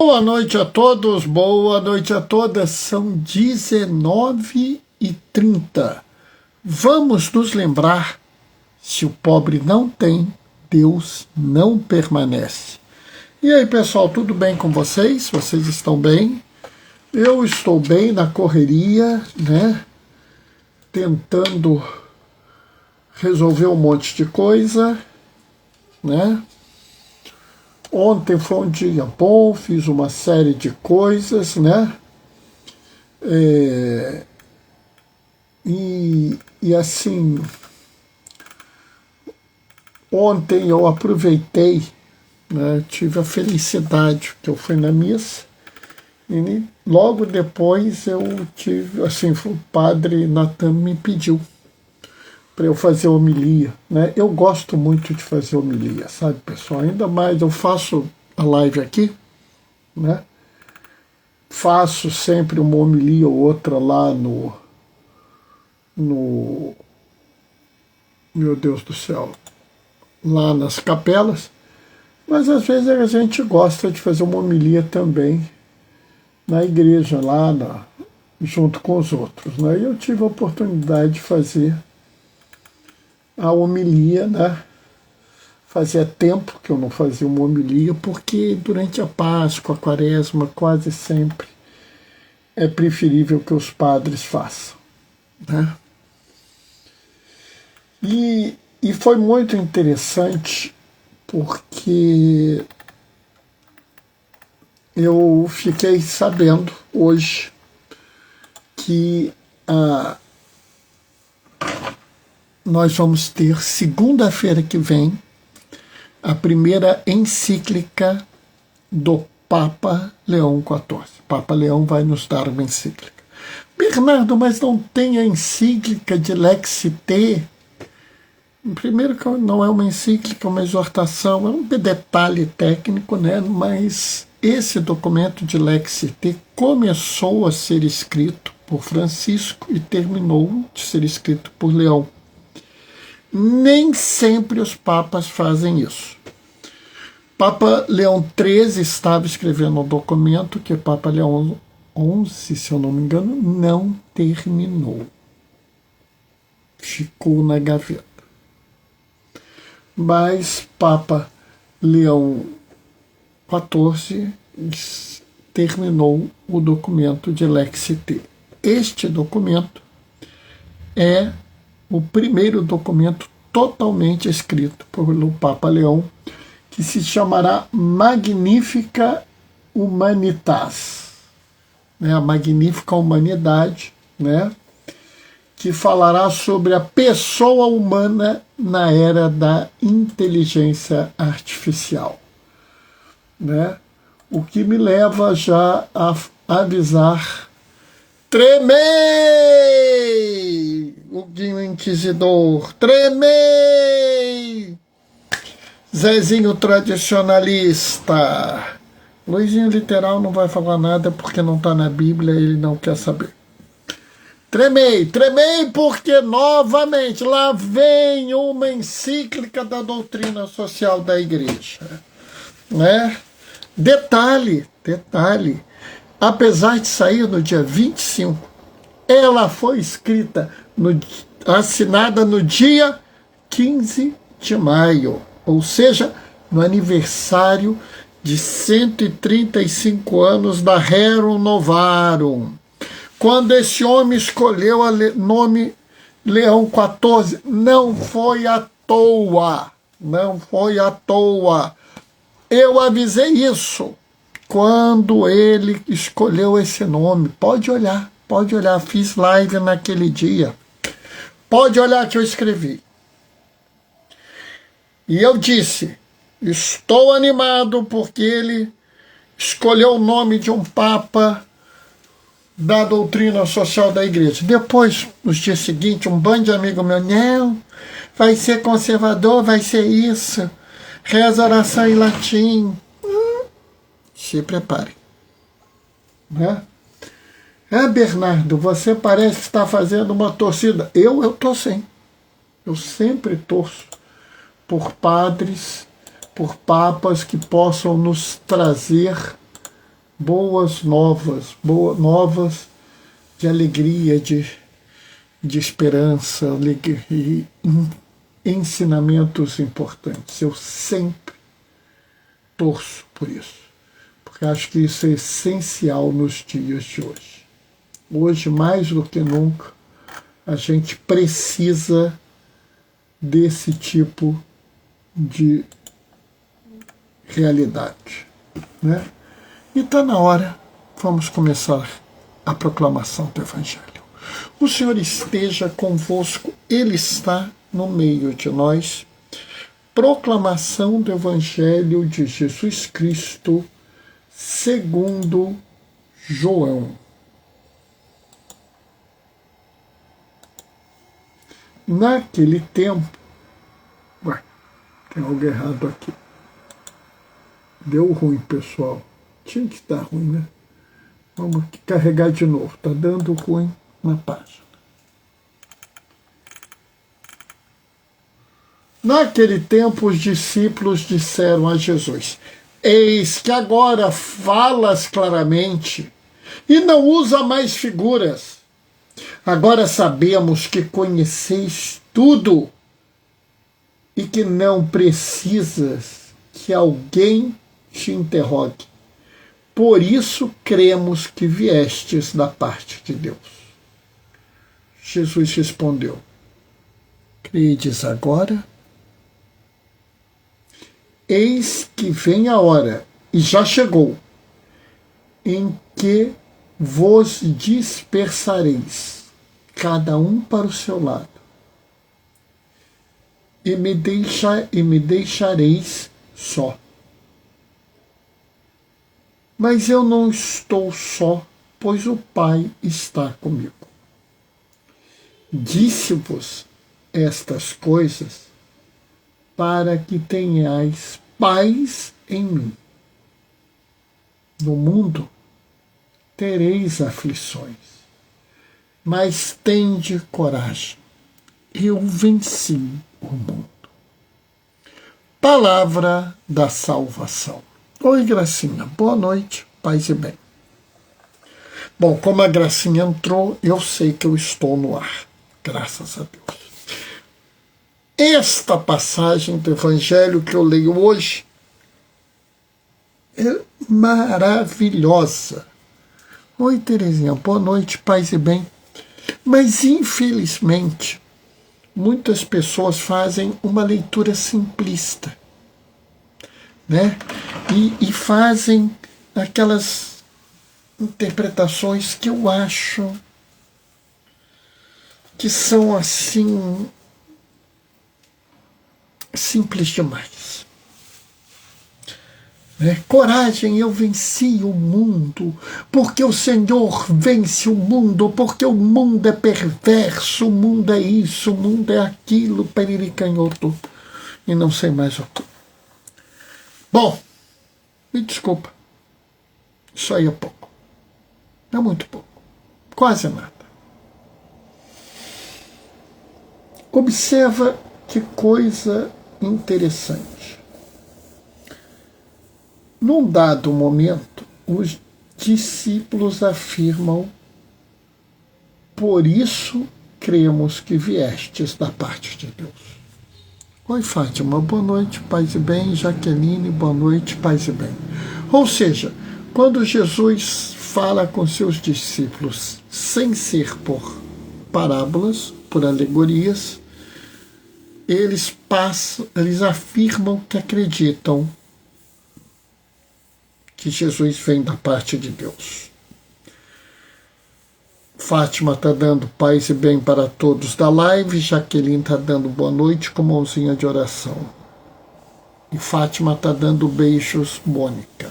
Boa noite a todos, boa noite a todas. São 19h30. Vamos nos lembrar: se o pobre não tem, Deus não permanece. E aí, pessoal, tudo bem com vocês? Vocês estão bem? Eu estou bem na correria, né? Tentando resolver um monte de coisa, né? Ontem foi um dia bom, fiz uma série de coisas, né? E assim, ontem eu aproveitei, né? Tive a felicidade que eu fui na missa e logo depois eu tive, assim, o padre Natan me pediu para eu fazer homilia, né? Eu gosto muito de fazer homilia, sabe, pessoal? Ainda mais eu faço a live aqui, né? Faço sempre uma homilia ou outra lá no meu Deus do céu, lá nas capelas, mas às vezes a gente gosta de fazer uma homilia também na igreja, junto com os outros, né? E eu tive a oportunidade de fazer a homilia, né? Fazia tempo que eu não fazia uma homilia, porque durante a Páscoa, a Quaresma, quase sempre é preferível que os padres façam, né? E foi muito interessante, porque eu fiquei sabendo hoje que nós vamos ter, segunda-feira que vem, a primeira encíclica do Papa Leão XIV. Papa Leão vai nos dar uma encíclica. Bernardo, mas não tem a encíclica de Lex T? Primeiro que não é uma encíclica, é uma exortação, é um detalhe técnico, né? Mas esse documento de Lex T começou a ser escrito por Francisco e terminou de ser escrito por Leão. Nem sempre os papas fazem isso. Papa Leão XIII estava escrevendo um documento que Papa Leão XI, se eu não me engano, não terminou. Ficou na gaveta. Mas Papa Leão XIV terminou o documento de Lex T. Este documento é o primeiro documento totalmente escrito pelo Papa Leão, que se chamará Magnificat Humanitas, né? A Magnífica Humanidade, né? Que falará sobre a pessoa humana na era da inteligência artificial, né? O que me leva já a avisar: tremei! O Guinho Inquisidor, tremei! Zezinho Tradicionalista. Luizinho Literal não vai falar nada porque não está na Bíblia, ele não quer saber. Tremei porque novamente lá vem uma encíclica da doutrina social da igreja, né? Detalhe, apesar de sair no dia 25, ela foi escrita, assinada no dia 15 de maio, ou seja, no aniversário de 135 anos da Rerum Novarum. Quando esse homem escolheu o nome Leão XIV, não foi à toa. Eu avisei isso quando ele escolheu esse nome. Pode olhar, fiz live naquele dia. Pode olhar que eu escrevi. E eu disse: estou animado porque ele escolheu o nome de um papa da doutrina social da igreja. Depois, nos dias seguintes, um bando de amigo meu: não, vai ser conservador, vai ser isso, reza oração em latim. Se prepare, né? Bernardo, você parece estar fazendo uma torcida. Eu estou sim. Eu sempre torço por padres, por papas que possam nos trazer boas novas, novas de alegria, de esperança, e ensinamentos importantes. Eu sempre torço por isso, porque acho que isso é essencial nos dias de hoje. Hoje, mais do que nunca, a gente precisa desse tipo de realidade, né? E está na hora, vamos começar a proclamação do Evangelho. O Senhor esteja convosco, Ele está no meio de nós. Proclamação do Evangelho de Jesus Cristo, segundo João. Naquele tempo, tem algo errado aqui. Deu ruim, pessoal. Tinha que dar ruim, né? Vamos carregar de novo. Está dando ruim na página. Naquele tempo, os discípulos disseram a Jesus: eis que agora falas claramente e não usa mais figuras. Agora sabemos que conheceis tudo e que não precisas que alguém te interrogue. Por isso cremos que viestes da parte de Deus. Jesus respondeu: credes agora? Eis que vem a hora, e já chegou, em que vos dispersareis, cada um para o seu lado, e me deixareis só. Mas eu não estou só, pois o Pai está comigo. Disse-vos estas coisas para que tenhais paz em mim. No mundo tereis aflições, mas tende coragem. Eu venci o mundo. Palavra da salvação. Oi, Gracinha. Boa noite, paz e bem. Bom, como a Gracinha entrou, eu sei que eu estou no ar. Graças a Deus. Esta passagem do Evangelho que eu leio hoje é maravilhosa. Oi, Terezinha. Boa noite, paz e bem. Mas, infelizmente, muitas pessoas fazem uma leitura simplista, né? E fazem aquelas interpretações que eu acho que são assim simples demais. Coragem, eu venci o mundo, porque o Senhor vence o mundo, porque o mundo é perverso, o mundo é isso, o mundo é aquilo, periricanhoto, e não sei mais o que. Bom, me desculpa, isso aí é pouco, é muito pouco, quase nada. Observa que coisa interessante. Num dado momento, os discípulos afirmam: por isso cremos que viestes da parte de Deus. Oi, Fátima, boa noite, paz e bem. Jaqueline, boa noite, paz e bem. Ou seja, quando Jesus fala com seus discípulos sem ser por parábolas, por alegorias, eles afirmam que acreditam que Jesus vem da parte de Deus. Fátima está dando paz e bem para todos da live. Jaqueline está dando boa noite com mãozinha de oração. E Fátima está dando beijos, Mônica.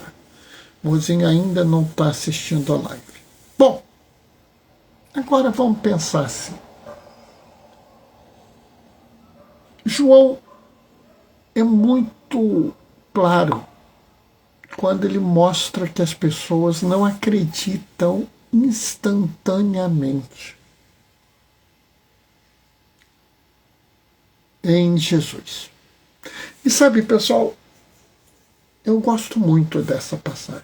Mozinha ainda não está assistindo a live. Bom, agora vamos pensar assim. João é muito claro quando ele mostra que as pessoas não acreditam instantaneamente em Jesus. E sabe, pessoal, eu gosto muito dessa passagem.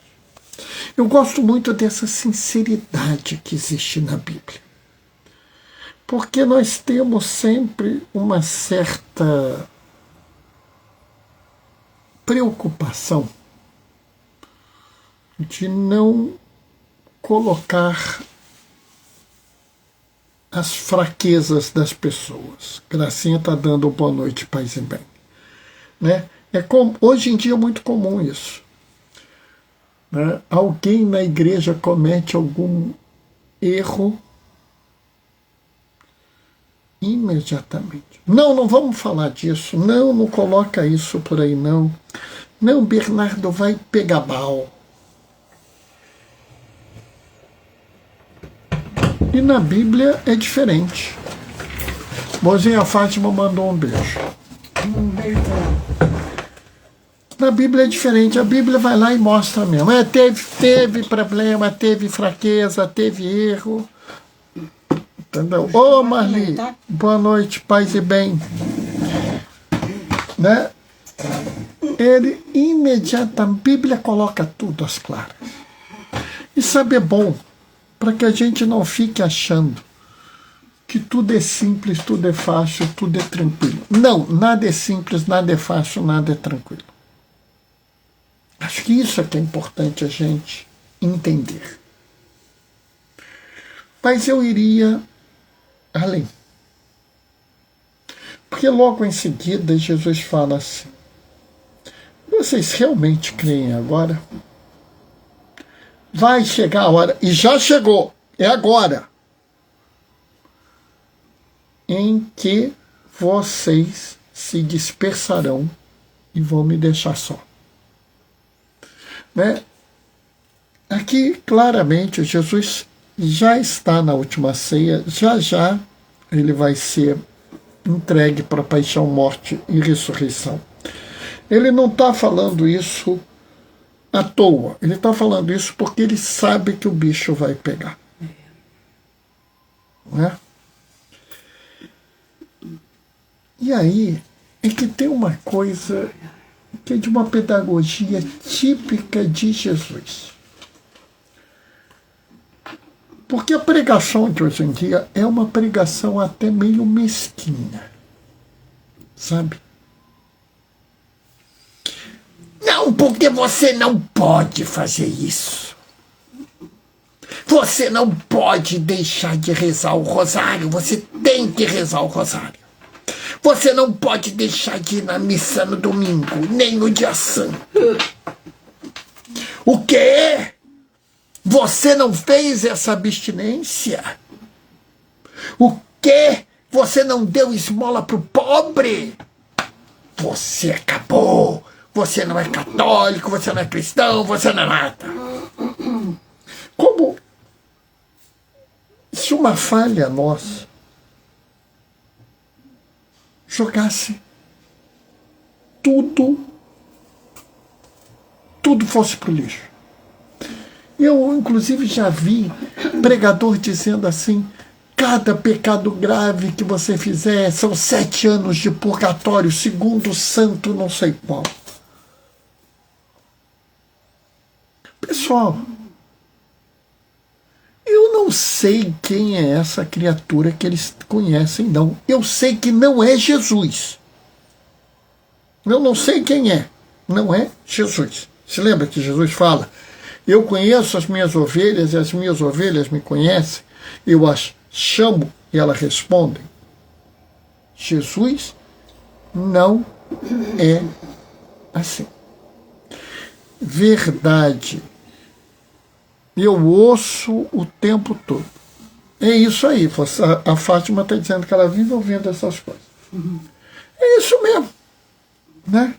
Eu gosto muito dessa sinceridade que existe na Bíblia. Porque nós temos sempre uma certa preocupação de não colocar as fraquezas das pessoas. Gracinha está dando boa noite, paz e bem. Né? Hoje em dia é muito comum isso. Né? Alguém na igreja comete algum erro, imediatamente. Não vamos falar disso. Não coloca isso por aí, não. Não, Bernardo vai pegar mal. E na Bíblia é diferente. Mozinha Fátima mandou um beijo. Um beijo. Na Bíblia é diferente. A Bíblia vai lá e mostra mesmo. Teve problema, teve fraqueza, teve erro. Entendeu? Ô, Marli, boa noite, paz e bem. Né? Ele imediatamente, a Bíblia coloca tudo às claras. E sabe, é bom, para que a gente não fique achando que tudo é simples, tudo é fácil, tudo é tranquilo. Não, nada é simples, nada é fácil, nada é tranquilo. Acho que isso é que é importante a gente entender. Mas eu iria além. Porque logo em seguida Jesus fala assim: vocês realmente creem agora? Vai chegar a hora, e já chegou, é agora, em que vocês se dispersarão e vão me deixar só. Né? Aqui, claramente, Jesus já está na última ceia, já ele vai ser entregue para a paixão, morte e ressurreição. Ele não está falando isso à toa, ele está falando isso porque ele sabe que o bicho vai pegar. Não é? E aí é que tem uma coisa que é de uma pedagogia típica de Jesus. Porque a pregação de hoje em dia é uma pregação até meio mesquinha, sabe? Não, porque você não pode fazer isso. Você não pode deixar de rezar o rosário, você tem que rezar o rosário. Você não pode deixar de ir na missa no domingo, nem no dia santo. O quê? Você não fez essa abstinência? O quê? Você não deu esmola para o pobre? Você acabou. Você não é católico, você não é cristão, você não é nada. Como se uma falha nossa jogasse tudo fosse pro lixo. Eu, inclusive, já vi pregador dizendo assim: cada pecado grave que você fizer são 7 anos de purgatório, segundo o santo não sei qual. Pessoal, eu não sei quem é essa criatura que eles conhecem, não. Eu sei que não é Jesus. Eu não sei quem é. Não é Jesus. Se lembra que Jesus fala: eu conheço as minhas ovelhas e as minhas ovelhas me conhecem. Eu as chamo e elas respondem. Jesus não é assim. Verdade. Eu ouço o tempo todo. É isso aí. A Fátima está dizendo que ela vive ouvindo essas coisas. É isso mesmo. Né?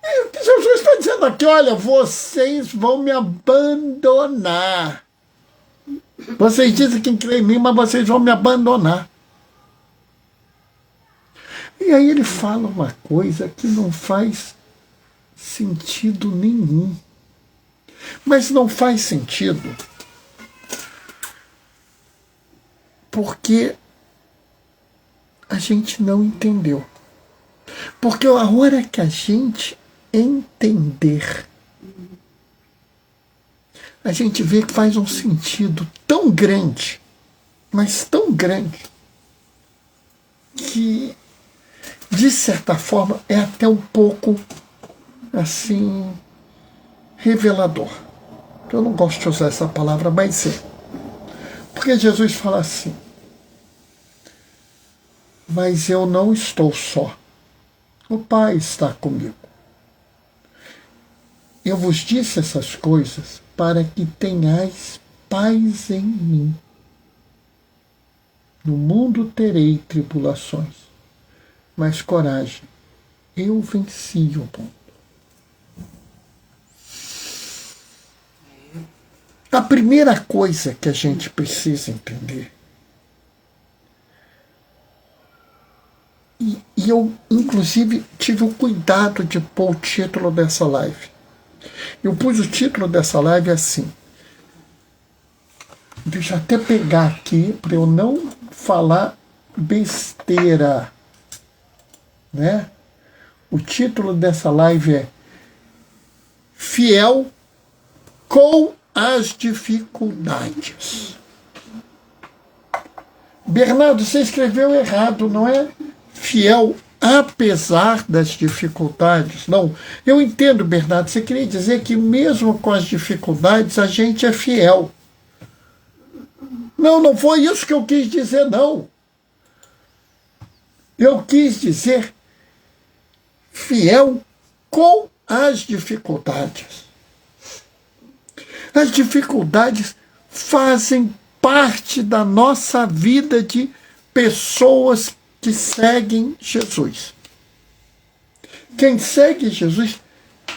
E o que Jesus está dizendo aqui: olha, vocês vão me abandonar. Vocês dizem que creem em mim, mas vocês vão me abandonar. E aí ele fala uma coisa que não faz sentido nenhum. Mas não faz sentido porque a gente não entendeu. Porque a hora que a gente entender a gente vê que faz um sentido tão grande, mas tão grande, que, de certa forma, é até um pouco, assim, revelador. Eu não gosto de usar essa palavra, mas é. Porque Jesus fala assim: mas eu não estou só. O Pai está comigo. Eu vos disse essas coisas para que tenhais paz em mim. No mundo terei tribulações, mas coragem, eu venci o mundo. A primeira coisa que a gente precisa entender, e eu, inclusive, tive o cuidado de pôr o título dessa live. Eu pus o título dessa live assim. Deixa eu até pegar aqui para eu não falar besteira, né? O título dessa live é Fiel com as dificuldades. Bernardo, você escreveu errado, não é? Fiel apesar das dificuldades. Não, eu entendo, Bernardo, você queria dizer que mesmo com as dificuldades a gente é fiel. Não, não foi isso que eu quis dizer, não. Eu quis dizer fiel com as dificuldades. As dificuldades fazem parte da nossa vida de pessoas que seguem Jesus. Quem segue Jesus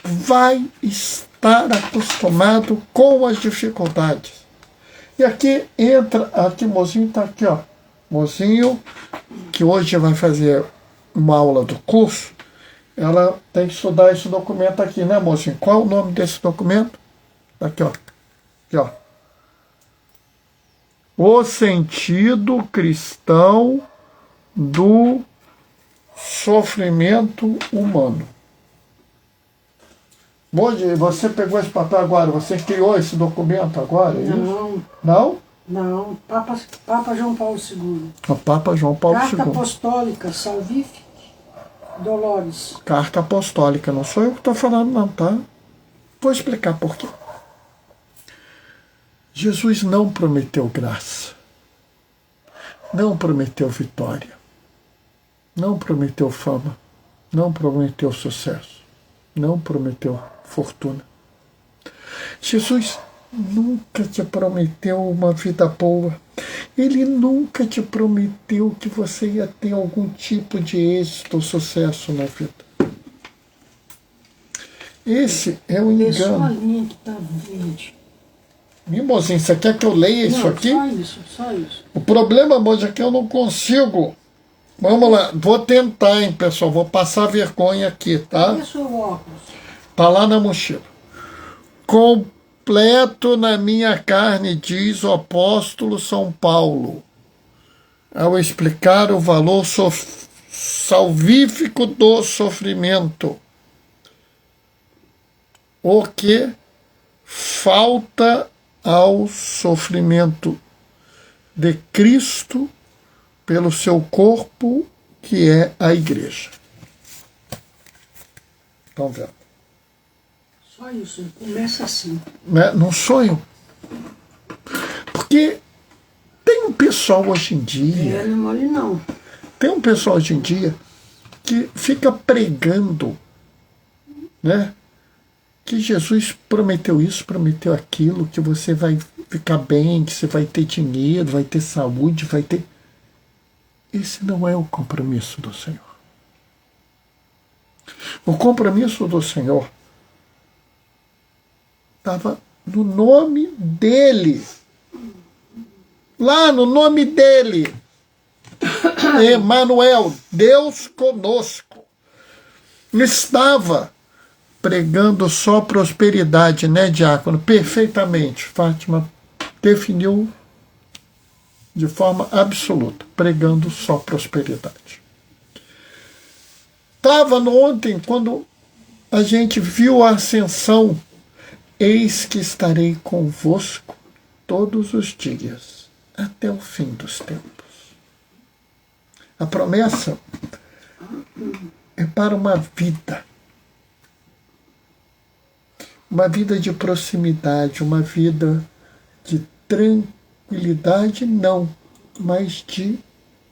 vai estar acostumado com as dificuldades. E aqui entra, aqui o mozinho está aqui, ó. Mozinho, que hoje vai fazer uma aula do curso, ela tem que estudar esse documento aqui, né, mozinho? Qual o nome desse documento? Aqui, ó. Aqui, ó. O sentido cristão do sofrimento humano. Moji, você pegou esse papel agora? Você criou esse documento agora? É não. Isso? Não? Não. Papa João Paulo II. O Papa João Paulo II. Carta Apostólica Salvific Dolores. Carta Apostólica. Não sou eu que estou falando, não, tá? Vou explicar por quê. Jesus não prometeu graça. Não prometeu vitória. Não prometeu fama. Não prometeu sucesso. Não prometeu fortuna. Jesus nunca te prometeu uma vida boa. Ele nunca te prometeu que você ia ter algum tipo de êxito ou sucesso na vida. Esse é o engano. Só a linha que está verde. Mozinho, você quer que eu leia isso aqui? Só isso. O problema, moça, é que eu não consigo. Vamos lá, vou tentar, hein, pessoal. Vou passar vergonha aqui, tá? Cadê seu óculos? Tá lá na mochila. Completo na minha carne, diz o apóstolo São Paulo, ao explicar o valor salvífico do sofrimento. O que falta ao sofrimento de Cristo pelo seu corpo, que é a igreja. Estão vendo? Só isso, começa assim. Não sou eu. Porque tem um pessoal hoje em dia... Não mole não. Tem um pessoal hoje em dia que fica pregando, né? Que Jesus prometeu isso, prometeu aquilo, que você vai ficar bem, que você vai ter dinheiro, vai ter saúde, vai ter... Esse não é o compromisso do Senhor. O compromisso do Senhor estava no nome dele. Lá no nome dele. Emmanuel, Deus conosco. Estava pregando só prosperidade, né, diácono? Perfeitamente. Fátima definiu de forma absoluta, pregando só prosperidade. Estava ontem, quando a gente viu a ascensão eis que estarei convosco todos os dias, até o fim dos tempos. A promessa é para uma vida de proximidade, uma vida de tranquilidade, não, mas de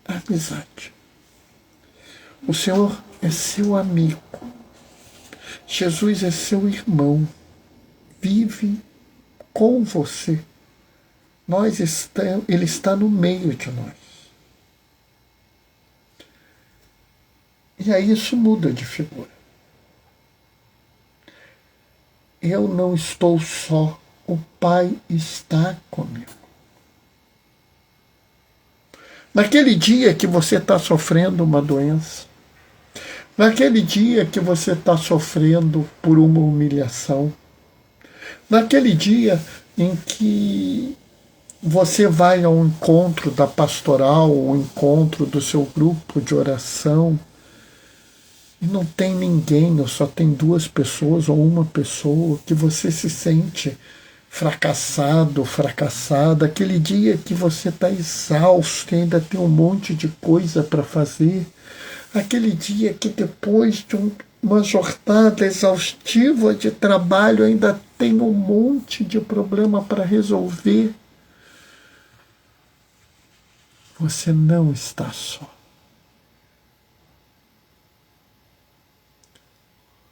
amizade. O Senhor é seu amigo. Jesus é seu irmão. Vive com você. Ele está no meio de nós. E aí isso muda de figura. Eu não estou só, o Pai está comigo. Naquele dia que você está sofrendo uma doença, naquele dia que você está sofrendo por uma humilhação, naquele dia em que você vai ao encontro da pastoral, ao encontro do seu grupo de oração, e não tem ninguém, ou só tem 2 pessoas ou uma pessoa, que você se sente fracassado, fracassada, aquele dia que você está exausto e ainda tem um monte de coisa para fazer, aquele dia que depois de uma jornada exaustiva de trabalho ainda tem um monte de problema para resolver, você não está só.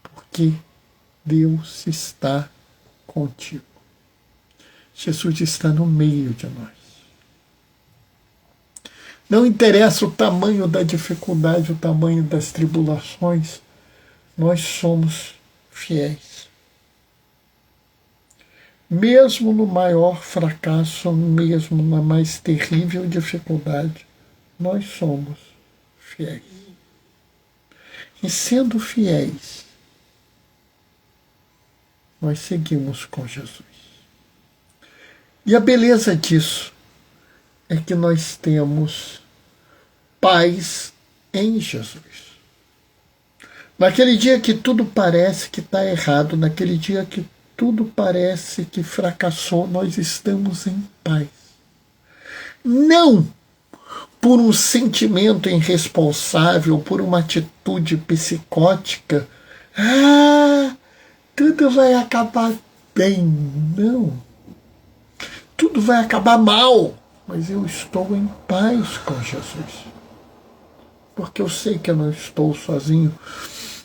Porque Deus está contigo. Jesus está no meio de nós. Não interessa o tamanho da dificuldade, o tamanho das tribulações, nós somos fiéis. Mesmo no maior fracasso, mesmo na mais terrível dificuldade, nós somos fiéis. E sendo fiéis, nós seguimos com Jesus. E a beleza disso é que nós temos paz em Jesus. Naquele dia que tudo parece que está errado, naquele dia que tudo parece que fracassou, nós estamos em paz. Não por um sentimento irresponsável, por uma atitude psicótica. Tudo vai acabar bem. Não. Tudo vai acabar mal. Mas eu estou em paz com Jesus. Porque eu sei que eu não estou sozinho.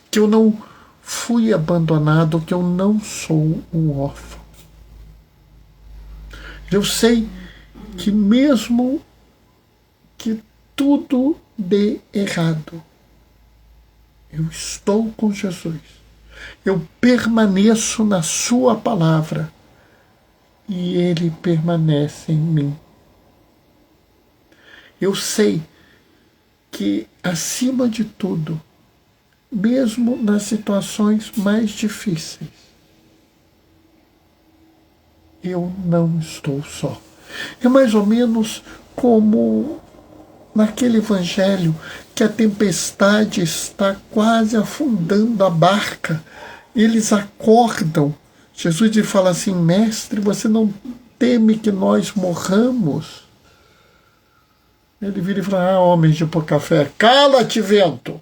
Que eu não fui abandonado. Que eu não sou um órfão. Eu sei que mesmo que tudo dê errado, eu estou com Jesus. Eu permaneço na sua palavra e ele permanece em mim. Eu sei que, acima de tudo, mesmo nas situações mais difíceis, eu não estou só. É mais ou menos como naquele evangelho que a tempestade está quase afundando a barca. Eles acordam. Jesus lhe fala assim: mestre, você não teme que nós morramos? Ele vira e fala: homens de pouca fé, cala-te, vento.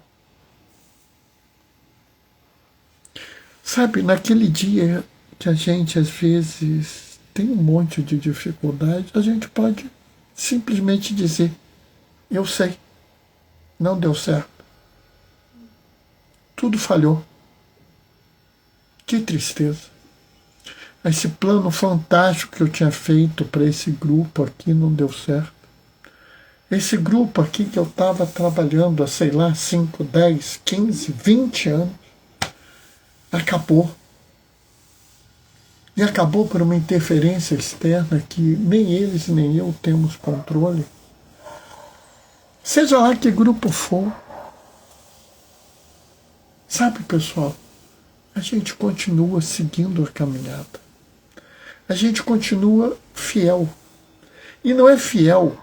Sabe, naquele dia que a gente às vezes tem um monte de dificuldade, a gente pode simplesmente dizer: eu sei, não deu certo. Tudo falhou. Que tristeza. Esse plano fantástico que eu tinha feito para esse grupo aqui não deu certo. Esse grupo aqui que eu estava trabalhando há, sei lá, 5, 10, 15, 20 anos, acabou. E acabou por uma interferência externa que nem eles nem eu temos controle. Seja lá que grupo for. Sabe, pessoal, a gente continua seguindo a caminhada. A gente continua fiel. E não é fiel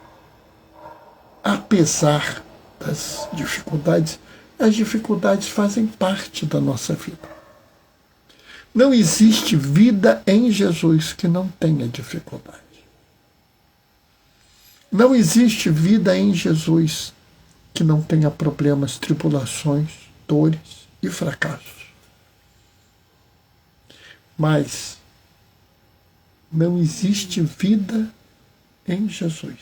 apesar das dificuldades. As dificuldades fazem parte da nossa vida. Não existe vida em Jesus que não tenha dificuldade. Não existe vida em Jesus que não tenha problemas, tribulações, dores e fracassos. Mas não existe vida em Jesus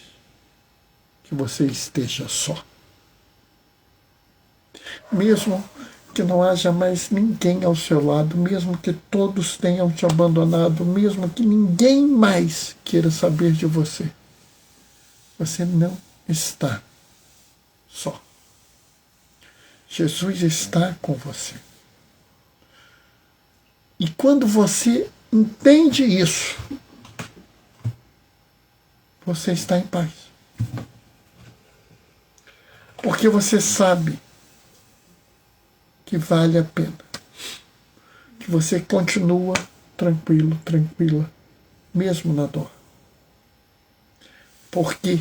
que você esteja só. Mesmo que não haja mais ninguém ao seu lado, mesmo que todos tenham te abandonado, mesmo que ninguém mais queira saber de você, você não está só. Jesus está com você. E quando você entende isso, você está em paz. Porque você sabe que vale a pena. Que você continua tranquilo, tranquila, mesmo na dor. Por quê?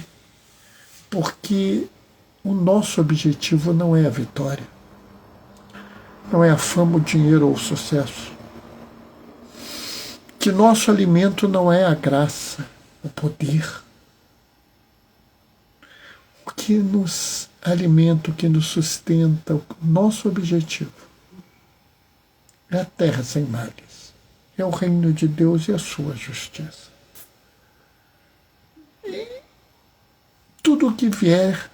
Porque o nosso objetivo não é a vitória. Não é a fama, o dinheiro ou o sucesso. Que nosso alimento não é a graça, o poder. O que nos alimenta, o que nos sustenta, o nosso objetivo é a terra sem males. É o reino de Deus e a sua justiça. E tudo o que vier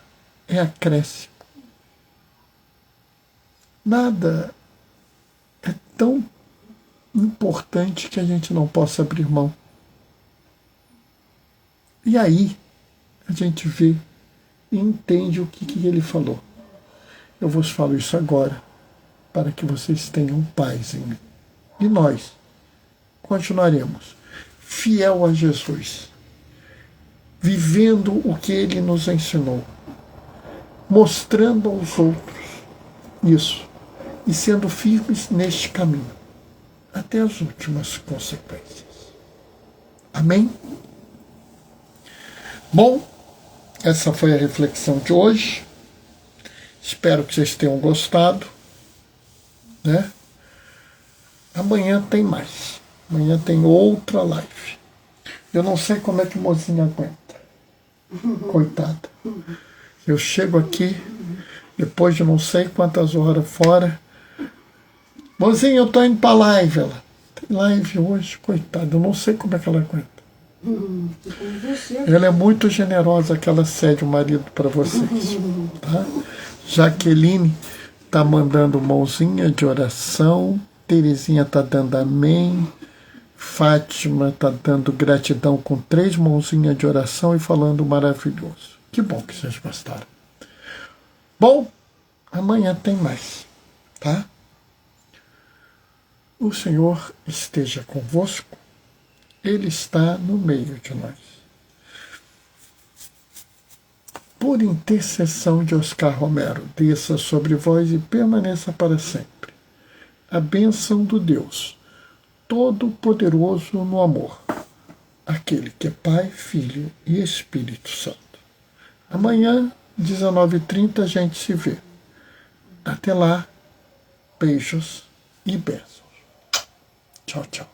é acréscimo. Nada é tão importante que a gente não possa abrir mão. E aí a gente vê e entende o que ele falou. Eu vos falo isso agora, para que vocês tenham paz em mim. E nós continuaremos fiel a Jesus, vivendo o que ele nos ensinou, mostrando aos outros isso e sendo firmes neste caminho, até as últimas consequências. Amém? Bom, essa foi a reflexão de hoje. Espero que vocês tenham gostado, né? Amanhã tem mais. Amanhã tem outra live. Eu não sei como é que mozinha aguenta. Coitada. Eu chego aqui, depois de não sei quantas horas fora. Mozinha, eu tô indo pra live. Ela tem live hoje, coitada. Eu não sei como é que ela aguenta. Ela é muito generosa, que ela cede o marido para vocês. Tá? Jaqueline tá mandando mãozinha de oração. Terezinha tá dando amém. Fátima tá dando gratidão com 3 mãozinhas de oração e falando maravilhoso. Que bom que vocês gostaram. Bom, amanhã tem mais, tá? O Senhor esteja convosco. Ele está no meio de nós. Por intercessão de Oscar Romero, desça sobre vós e permaneça para sempre a bênção do Deus Todo-Poderoso no amor, aquele que é Pai, Filho e Espírito Santo. Amanhã, 19h30, a gente se vê. Até lá, beijos e bênçãos. Tchau, tchau.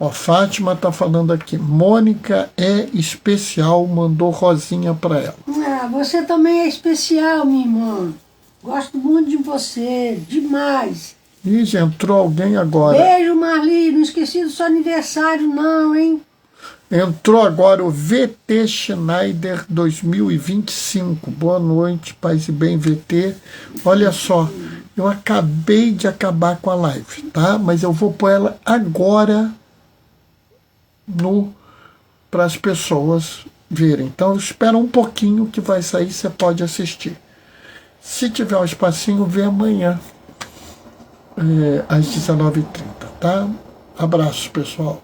Ó, Fátima tá falando aqui. Mônica é especial, mandou rosinha para ela. Ah, você também é especial, minha irmã. Gosto muito de você, demais. Ih, já entrou alguém agora. Beijo, Marli. Não esqueci do seu aniversário, não, hein? Entrou agora o VT Schneider 2025. Boa noite, paz e bem, VT. Olha só, eu acabei de acabar com a live, tá? Mas eu vou pôr ela agora para as pessoas verem. Então espera um pouquinho que vai sair, você pode assistir. Se tiver um espacinho, vê amanhã, às 19h30, tá? Abraço, pessoal.